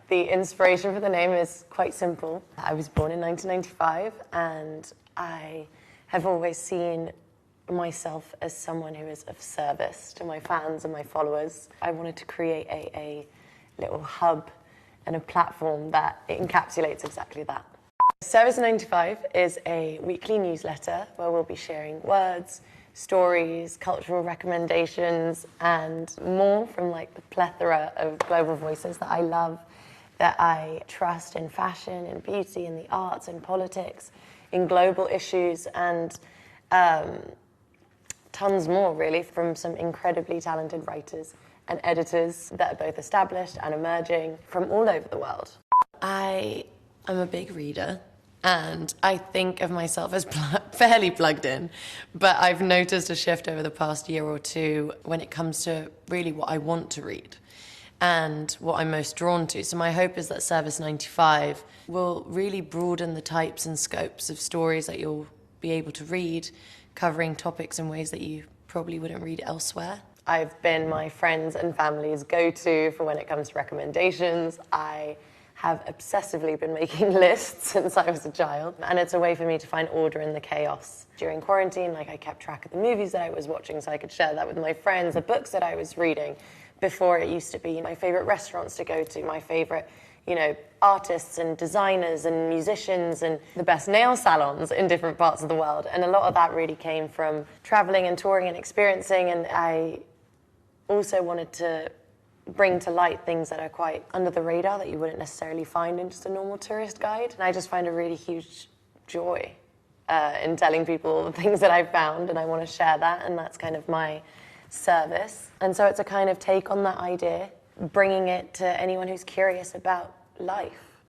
The inspiration for the name is quite simple. I was born in 1995 and I have always seen myself as someone who is of service to my fans and my followers. I wanted to create a little hub and a platform that encapsulates exactly that. Service 95 is a weekly newsletter where we'll be sharing words, stories, cultural recommendations, and more from like the plethora of global voices that I love, that I trust in fashion, in beauty, in the arts, in politics, in global issues, and tons more really from some incredibly talented writers and editors that are both established and emerging from all over the world. I am a big reader and I think of myself as fairly plugged in, but I've noticed a shift over the past year or two when it comes to really what I want to read and what I'm most drawn to. So my hope is that Service 95 will really broaden the types and scopes of stories that you'll be able to read, covering topics in ways that you probably wouldn't read elsewhere. I've been my friends' and family's go-to for when it comes to recommendations. I have obsessively been making lists since I was a child, and it's a way for me to find order in the chaos. During quarantine, like I kept track of the movies that I was watching so I could share that with my friends, the books that I was reading. Before it used to be my favorite restaurants to go to, my favorite, artists and designers and musicians and the best nail salons in different parts of the world. And a lot of that really came from traveling and touring and experiencing, and I also wanted to bring to light things that are quite under the radar that you wouldn't necessarily find in just a normal tourist guide. And I just find a really huge joy in telling people all the things that I've found, and I want to share that, and that's kind of my service. And so it's a kind of take on that idea, bringing it to anyone who's curious about life.